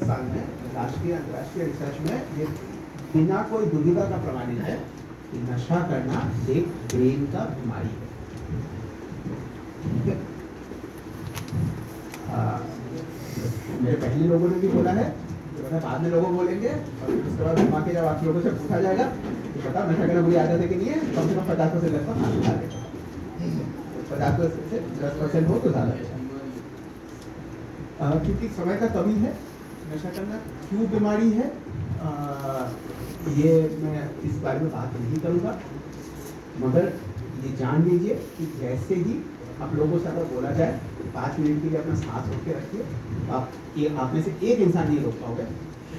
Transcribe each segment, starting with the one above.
साल में राष्ट्रीय अंतर्राष्ट्रीय रिसर्च में ये बिना कोई दुविधा का प्रमाणित है कि नशा करना एक ब्रेन का बीमारी है। ठीक है, मेरे पहले लोगों ने भी बोला है, बाद में लोगों बोलेंगे और उसके बाद घुमा के जब आप लोगों से पूछा जाएगा तो बताओ नशा करना बुरी आदत है कि नहीं है, कम से कम 50% से लगभग हाथ उठा देगा। 50% से 10% हो तो ज़्यादा अच्छा। क्योंकि समय का कमी है, नशा करना क्यों बीमारी है ये मैं इस बारे में बात नहीं करूँगा, मगर ये जान लीजिए कि जैसे ही आप लोगों से अगर बोला जाए 5 मिनट के लिए अपना सांस रोक के रखिए, आप में से एक इंसान नहीं रोक पाओगे।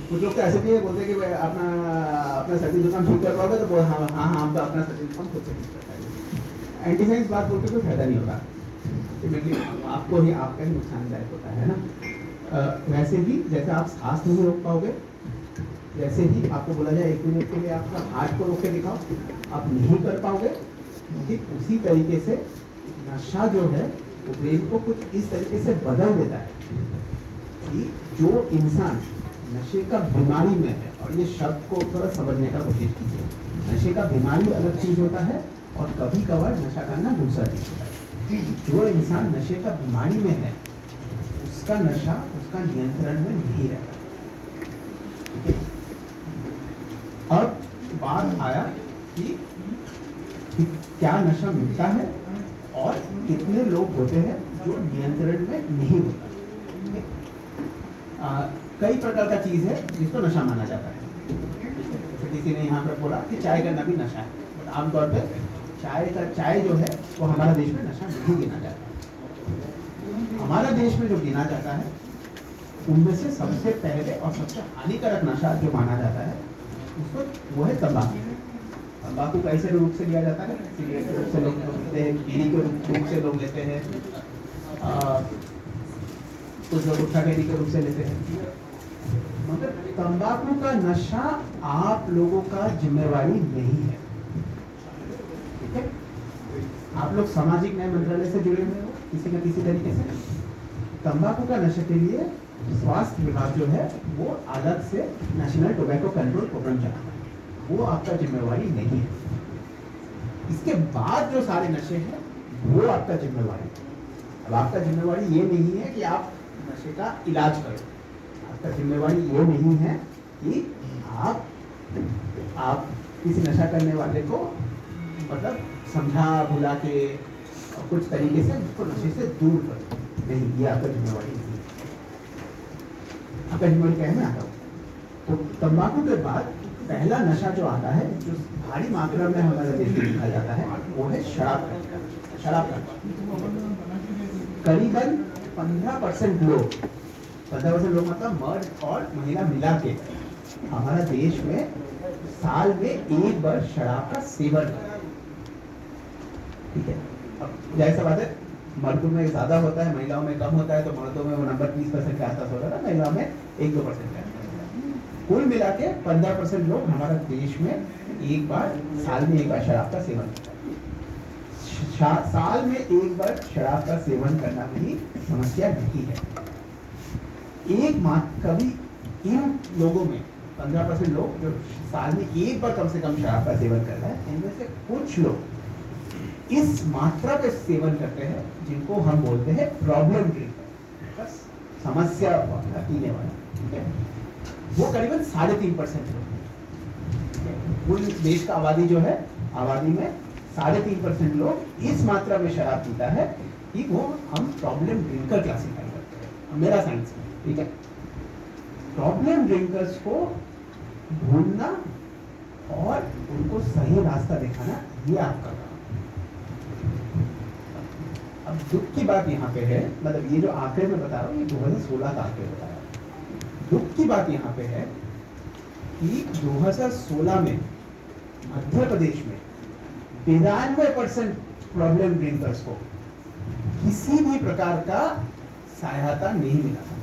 कुछ लोग तो ऐसे भी बोलते हैं कि अपना सर्दी जुकाम ठीक कर पाओगे, तो हाँ हाँ हाँ हम तो अपना सर्दी जुकाम खुद से ठीक कर पाएंगे। एंटी साइंस बात बोल के कोई फायदा नहीं होता, आपको ही आपका ही नुकसानदायक होता है ना। वैसे ही जैसे आप सांस नहीं रोक पाओगे, जैसे ही आपको बोला जाए 1 मिनट के लिए आपका हार्ट को रोक के दिखाओ, आप नहीं कर पाओगे। ठीक उसी तरीके से नशा जो है वो ब्रेन को कुछ इस तरीके से बदल देता है कि जो इंसान नशे का बीमारी में है, और ये शब्द को थोड़ा समझने का कोशिश कीजिए, नशे का बीमारी अलग चीज होता है और कभी कभार नशा करना दूसरा चीज होता है। जो इंसान नशे का बीमारी में है उसका नशा उसका नियंत्रण में नहीं रहता। अब बात आया कि क्या नशा मिलता है और कितने लोग होते हैं जो नियंत्रण में नहीं होता। कई प्रकार का चीज है जिसको नशा माना जाता है। किसी ने यहाँ पर बोला कि चाय करना भी नशा है, आमतौर पर चाय जो है वो हमारा देश में नशा नहीं गिना जाता। हमारा देश में जो गिना जाता है उनमें से सबसे पहले और सबसे हानिकारक नशा जो माना जाता है उसको वो है तंबाकू। तंबाकू कैसे रूप से लिया जाता है, सिगरेट के रूप से लोग लेते हैं, बीड़ी के रूप से लोग लेते हैं, कुछ लोग गुटखा कैदी के रूप से लेते हैं। मगर तंबाकू का नशा आप लोगों का जिम्मेवारी नहीं है। ठीक है, आप लोग सामाजिक न्याय मंत्रालय से जुड़े हुए हो किसी न किसी तरीके से। तंबाकू का नशे के लिए स्वास्थ्य विभाग जो है वो अलग से नेशनल टोबैको कंट्रोल प्रोग्राम चलाता है, वो आपका जिम्मेवारी नहीं है। इसके बाद जो सारे नशे हैं वो आपका जिम्मेवारी है। अब आपका जिम्मेवारी ये नहीं है कि आप नशे का इलाज करो, आपका जिम्मेवारी ये नहीं है कि आप किसी नशा करने वाले को मतलब समझा बुला के कुछ तरीके से उसको नशे से दूर करो, नहीं, ये आपका जिम्मेवारी नहीं है। आपका जिम्मेवारी क्या है मैं आता हूँ। तो तंबाकू के बाद पहला नशा जो आता है जो भारी मात्रा में हमारे देश में दिखाया जाता है वो है शराब का। करीबन 15% लोग, 15% लोग मतलब मर्द और महिला मिला के हमारा देश में साल में एक बार शराब का सेवन करते हैं। ठीक है, अब जैसा बात है मर्दों में ज्यादा होता है महिलाओं में कम होता है, तो मर्दों में वो नंबर 20% के आसपास होता है, महिलाओं में 1-2% का। कुल मिला के 15% लोग हमारा देश में साल में एक बार शराब का सेवन करते हैं। साल में एक बार शराब का सेवन करना भी समस्या नहीं है। कभी इन लोगों में 15% लोग जो साल में एक बार कम से कम शराब का सेवन कर रहे हैं, इनमें से कुछ लोग इस मात्रा पे सेवन करते हैं जिनको हम बोलते हैं प्रॉब्लम ड्रिंकर, समस्या पीने वाला। ठीक है, वो करीबन 3.5% लोग, कुल देश का आबादी जो है, आबादी में 3.5% लोग इस मात्रा में शराब पीता है कि वो हम प्रॉब्लम ड्रिंकर क्लासिफाई करते हैं मेरा साइंस में। ठीक है, प्रॉब्लम ड्रिंकर्स को ढूंढना और उनको सही रास्ता दिखाना ये आपका काम। अब दुख की बात यहाँ पे है, मतलब ये जो आंकड़े में बता रहा हूँ ये 2016 का आंकड़े बता रहा हूँ। दुख की बात यहाँ पे है कि 2016 में मध्य प्रदेश में 92% प्रॉब्लम ड्रिंकर्स को किसी भी प्रकार का सहायता नहीं मिला था।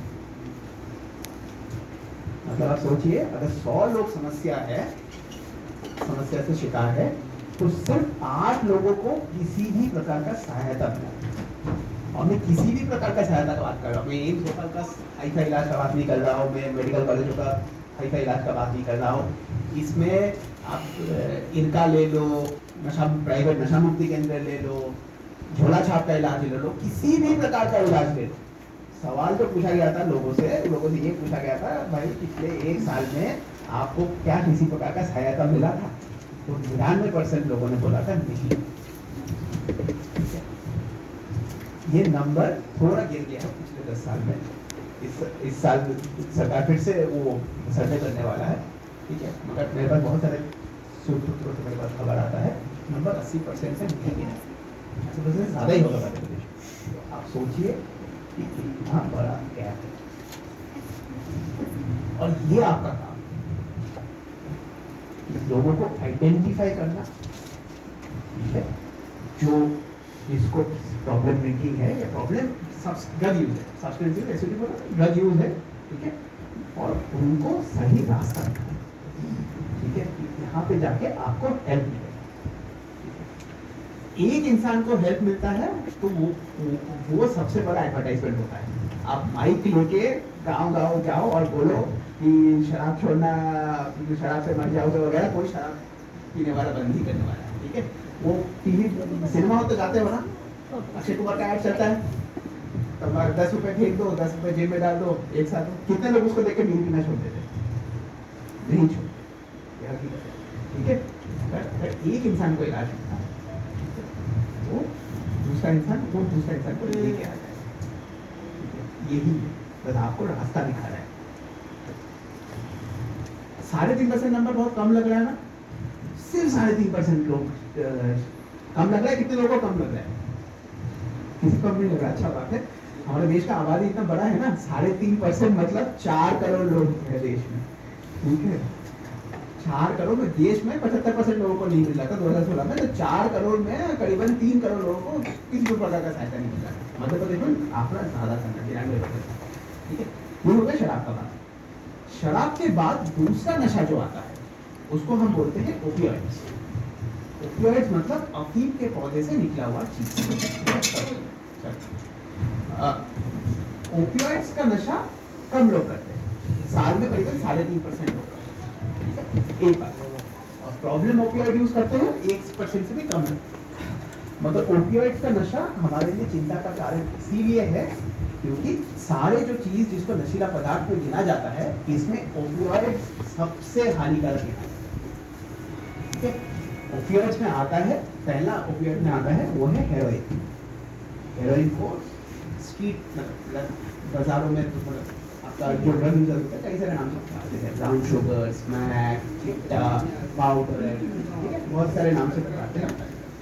मतलब आप सोचिए, अगर 100 लोग समस्या से शिकार है तो सिर्फ 8 लोगों को किसी भी प्रकार का सहायता मिला, और मैं किसी भी प्रकार का सहायता का बात कर रहा हूँ, मैं एम्स होटल का हाई फाई इलाज का बात नहीं कर रहा हूँ, मैं मेडिकल कॉलेजों का हाई फाई इलाज का बात नहीं कर रहा हूँ। इसमें आप इनका ले लो, नशा प्राइवेट नशा मुक्ति केंद्र ले लो, झोला छाप का इलाज ले लो, किसी भी प्रकार का इलाज ले लो। सवाल जो पूछा गया था लोगों से ये पूछा गया था, भाई पिछले 1 साल में आपको क्या किसी प्रकार का सहायता मिला था? तो 99% लोगों ने बोला था नहीं। ये नंबर थोड़ा गिर गया है पिछले 10 साल में। इस साल सरकार फिर से वो सर्वे करने वाला है, ठीक है, मगर मेरे पास बहुत सारे सूत्रों से मेरे पास खबर आता है नंबर 80% से नीचे गया है, 80% से ज़्यादा ही होगा मध्य प्रदेश। तो आप सोचिए कि कितना बड़ा गैप है, और ये आपका काम लोगों को आइडेंटिफाई करना, ठीक है, जो जिसको प्रॉब्लम ड्रिंकिंग है या प्रॉब्लम ड्रग यूज है, सब्सटेंस यूज, एसिड बोला ड्रग यूज है, ठीक है, और उनको सही रास्ता दिखाना, ठीक है, यहाँ पे जाके आपको हेल्प मिलेगा। एक इंसान को हेल्प मिलता है तो वो सबसे बड़ा एडवर्टाइजमेंट होता है। आप माइक लेके गाँव जाओ और बोलो कि शराब छोड़ना, शराब से मर जाओगे वगैरह, कोई शराब पीने वाला बंद नहीं करने वाला है, ठीक है। वो टीवी सिनेमा हो तो जाते हो ना, अक्षय कुमार का ऐड चलता है, तो 10 रुपए फेंक दो, 10 रुपए जेब में डाल दो, एक साथ कितने लोग उसको देख के बीड़ी पीना छोड़ देते? नहीं छोड़, ठीक है। अगर एक इंसान को इलाज मिलता है वो दूसरा इंसान को लेके आ जाए, यही बस आपको रास्ता दिखा रहा है। 3.5% नंबर बहुत कम लग रहा है ना, सिर्फ 3.5% लोग कम लग रहा है। कितने लोगों को कम लग रहा है? किसी को नहीं लग रहा, अच्छा बात है। हमारे देश का आबादी इतना बड़ा है ना, 3.5% मतलब 4 करोड़ लोग है देश में, ठीक है। 4 करोड़ में देश में 75% लोगों को नहीं मिल रहा था 2016 में, तो 4 करोड़ में करीबन 3 करोड़ लोगों को किसी भी प्रकार का सहायता नहीं मिल रहा। मध्य प्रदेश में आंकड़ा ज्यादा था, 93%, ठीक है। ये हो गया शराब का बात। शराब के बाद दूसरा नशा जो आता है उसको हम बोलते हैं ओपियोइड्स। ओपियोइड्स मतलब अफीम के पौधे से निकला हुआ चीज। ओपियोइड्स का नशा कम लोग करते हैं, साल में करीबन 3.5% लोग करते हैं, एक बार। और प्रॉब्लम ओपियोइड यूज करते हैं 1% से भी कम है। मगर ओपियोइड्स का नशा हमारे लिए चिंता का कारण इसीलिए है क्योंकि सारे जो चीज जिसको नशीला पदार्थ में गिना जाता है, इसमें ओपियोइड सबसे हानिकारक है, ठीक है। ओपियोइड्स में आता है, पहला ओपियोइड में आता है वो है हेरोइन। हेरोइन को स्ट्रीट बाजारों में तो आपका जो ड्रग यूजर होता है कई सारे नाम से बताते हैं, ब्राउन शुगर, स्मैक, चिट्टा, पाउडर, ठीक है, बहुत सारे नाम से बताते हैं।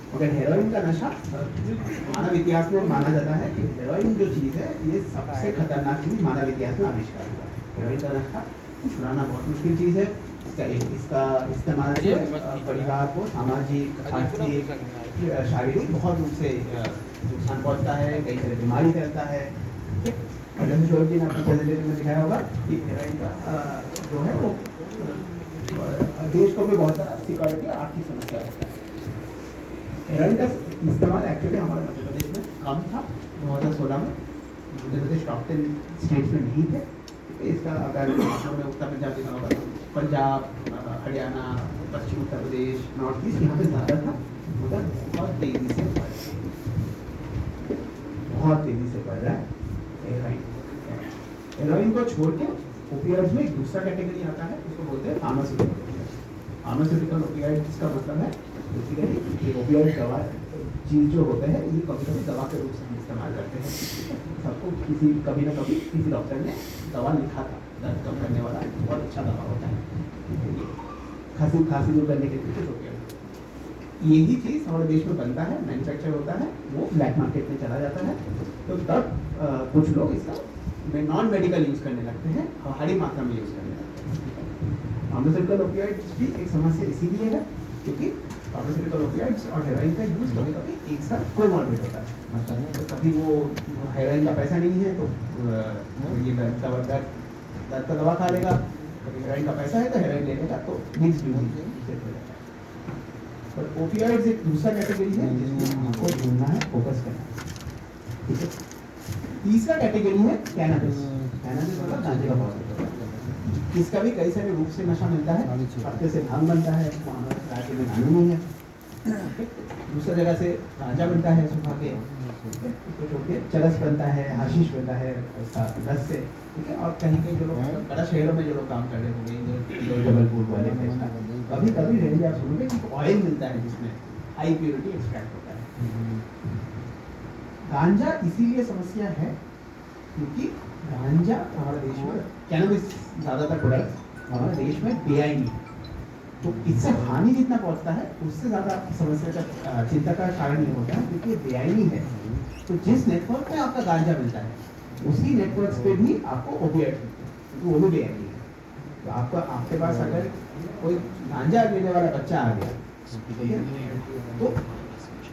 मगर हेरोइन का नशा मानव इतिहास में माना जाता है कि हेरोइन जो चीज़ है ये सबसे खतरनाक चीज़ मानव इतिहास में आविष्कार हुआ है। हेरोइन का नशा छुड़ाना बहुत मुश्किल चीज़ है। इसका इस्तेमाल से परिवार को सामाजिक, आर्थिक, शारीरिक बहुत रूप से नुकसान पहुंचता है, कई सारे बीमारी फैलता है, ठीक है। और जैसे शोर जी ने अपने प्रेजेंटेशन में दिखाया होगा कि हेरोइन का जो है वो देश को भी बहुत सारा सिक्योरिटी और आर्थिक समस्या होता है। हेरोइन का इस्तेमाल एक्चुअली हमारे मध्य प्रदेश में कम था 2016 में। मध्य प्रदेश टॉप 10 स्टेट्स में नहीं थे। इसका अगर में उत्तर पंजाब देखा होगा तो पंजाब, हरियाणा, पश्चिम उत्तर प्रदेश, नॉर्थ ईस्ट यहाँ पे ज़्यादा था, मगर बहुत तेज़ी से बढ़ रहा है हेरोइन। हेरोइन को छोड़ के ओपियोइड्स में एक दूसरा कैटेगरी आता है, उसको बोलते हैं फार्मास्यूटिकल। फार्मास्यूटिकल ओपियोइड्स का मतलब है बेसिकली ओपियोइड दवा चीज जो होते हैं ये कभी कभी दवा के रूप से हम इस्तेमाल करते हैं। सबको कभी ना कभी किसी डॉक्टर ने दवा लिखा था, दर्द कम करने वाला बहुत अच्छा दवा होता है, खांसी दूर करने के लिए ओपियोइड। यही चीज़ हमारे देश में बनता है, मैन्युफैक्चर होता है, वो ब्लैक मार्केट में चला जाता है। तो तब कुछ लोग इसका नॉन मेडिकल यूज़ करने लगते हैं और बड़ी मात्रा में यूज़ करने लगते हैं। फार्मास्यूटिकल ओपियोइड्स भी एक समस्या इसीलिए है क्योंकि फार्मास्यूटिकल ओपियोइड्स और हेरोइन का यूज कभी कभी एक साथ कोमॉर्बिड होता है। मतलब तो कभी वो हेरोइन का पैसा नहीं है तो ये दर्द का दवा खा लेगा, कभी हेरोइन का पैसा है तो हेरोइन ले लेगा, तो मिक्स यूज। पर ओपियोइड्स एक दूसरा कैटेगरी है जिसमें आपको ढूंढना है, फोकस करना है। ठीक है। तीसरा कैटेगरी है कैनबिस। कैनबिस मतलब गांजे का पौधा। इसका भी कई सारे रूप से नशा मिलता है। पत्ते से भांग बनता है, राज्य में कानूनी है। दूसरा जगह से गांजा बनता है सुखा के, उसको छोड़ के चरस बनता है, हाशीश बनता है उसका रस से, ठीक है। और कहीं कहीं जो लोग बड़ा शहरों में जो लोग काम कर रहे होंगे, जबलपुर वाले, कभी कभी रेंज आप सुनोगे कि ऑयल मिलता है जिसमें हाई प्योरिटी एक्सट्रैक्ट होता है। गांजा इसीलिए समस्या है क्योंकि गांजा हमारे देश में, कैनबिस ज़्यादातर प्रोडक्ट हमारे देश में बेआईनी है। तो इससे हानि जितना पहुंचता है उससे ज़्यादा समस्या का, चिंता का कारण ये होता है क्योंकि ये बेआईनी है। तो जिस नेटवर्क में आपका गांजा मिलता है उसी नेटवर्क पे भी आपको ओपिएट मिलते हैं, तो वो भी बेआईनी है। तो आपके पास अगर कोई गांजा लेने वाला बच्चा आ गया तो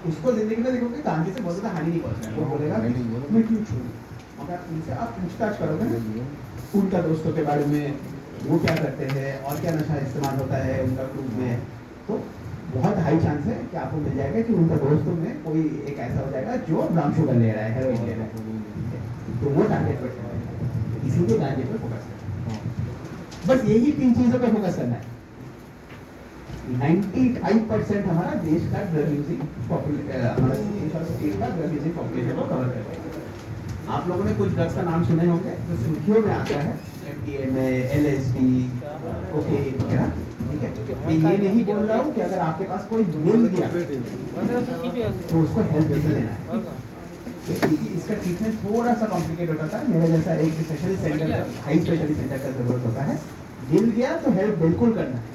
उसको जिंदगी में देखोगे गांजे से बहुत ज़्यादा हानि नहीं पहुंच रहा है, वो बोलेगा मैं क्यों छोड़ूं। मगर उनसे आप पूछताछ करोगे ना उनका दोस्तों के बारे में, वो क्या करते हैं और क्या नशा इस्तेमाल होता है उनका ग्रुप में, तो बहुत हाई चांस है कि आपको मिल जाएगा कि उनका दोस्तों में कोई एक ऐसा हो जाएगा जो ब्राउन शुगर ले रहा है, हेरोइन ले रहा है, तो वो टारगेट पर है। इसीलिए गांजे पर फोकस करना है। बस यही 3 चीज़ों पर फोकस करना है। 95% हमारा देश का ड्रग यूजिंग हमारा देश और स्टेट का ड्रग यूजिंग पॉपुलेशन को कवर करता है। आप लोगों ने कुछ ड्रग्स का नाम सुने होंगे जो सुर्खियों में आता है, एफडीए में, एलएसडी, ओके वगैरह, ठीक है। मैं ये नहीं बोल रहा हूँ कि अगर आपके पास कोई मिल गया तो उसको हेल्प नहीं देना है, क्योंकि इसका ट्रीटमेंट थोड़ा सा कॉम्प्लिकेट होता है। मेरे जैसा एक specialist centre, high specialist centre का जरूरत होता है। मिल गया तो हेल्प बिल्कुल करना है,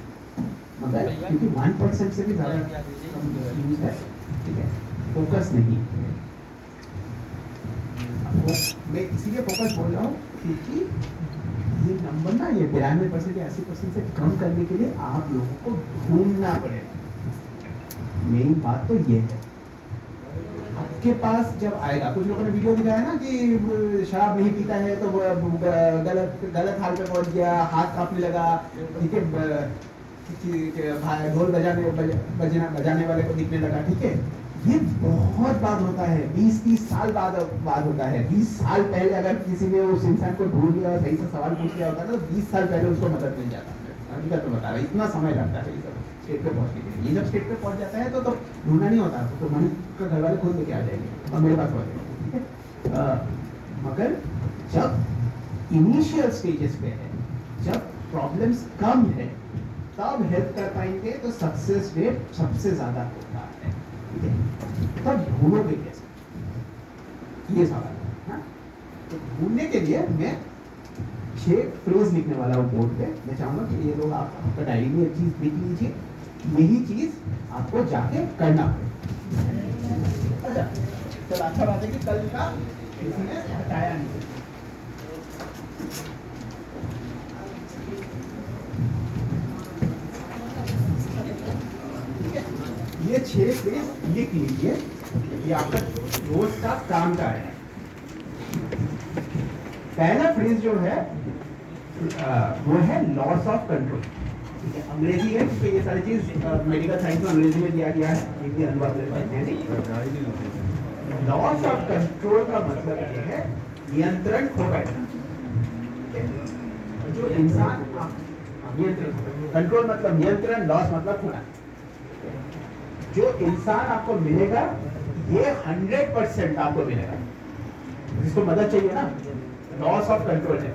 मगर क्योंकि 1% से भी ज़्यादा यूज है, ठीक है, फोकस नहीं। मैं इसीलिए फोकस बोल रहा हूँ क्योंकि ये नंबर ना, ये 92% या 80% से कम करने के लिए आप लोगों को ढूंढना पड़ेगा। मेन बात तो ये है, आपके पास जब आएगा, कुछ लोगों ने वीडियो दिखाया ना कि शराब नहीं पीता है तो गलत हाल पे पहुंच गया, हाथ कांपने लगा, ठीक है, ढोल बजाने वाले को दिखने लगा, ठीक है। ये बहुत बात होता है, 20-30 साल बाद होता है। 20 साल पहले अगर किसी ने उस इंसान को ढूंढ लिया और सही से सवाल पूछ लिया होता तो 20 साल पहले उसको मदद मिल जाता है। हकीकत तो बता रहा है, इतना समय लगता है ये सब स्टेट पे पहुंचने के लिए। ये जब स्टेट पे पहुंच जाता है तो ढूंढना नहीं होता, तो मनी का घर वाले खुद लेके आ जाएंगे और मेरे पास पहुंच जाएंगे, ठीक है। मगर जब इनिशियल स्टेजेस पे है, जब प्रॉब्लम्स कम है, तब हेल्प कर पाएंगे तो सक्सेस रेट सबसे ज्यादा होता है, ठीक है। तब ढूंढोगे कैसे, ये सवाल है, हाँ? तो ढूंढने के लिए मैं 6 फ्रेज लिखने वाला हूँ बोर्ड पे। मैं चाहूंगा कि ये लोग आपका डायरी में एक चीज लिख लीजिए, यही चीज आपको जाके करना पड़ेगा। अच्छा, चल अच्छा बात है कि कल का किसी ने हटाया नहीं। ये 6 फ्रेज लिख लीजिए, ये आपका रोज का काम का है। पहला फ्रेज जो है वो है लॉस ऑफ कंट्रोल, ठीक है। अंग्रेजी है क्योंकि ये सारी चीज मेडिकल साइंस में अंग्रेजी में दिया गया है, एक भी अनुवाद नहीं। लॉस ऑफ कंट्रोल का मतलब ये है नियंत्रण खो बैठना। जो इंसान कंट्रोल मतलब नियंत्रण, लॉस मतलब खोना। जो इंसान आपको मिलेगा ये 100% आपको मिलेगा, जिसको मदद चाहिए ना, लॉस ऑफ कंट्रोल है।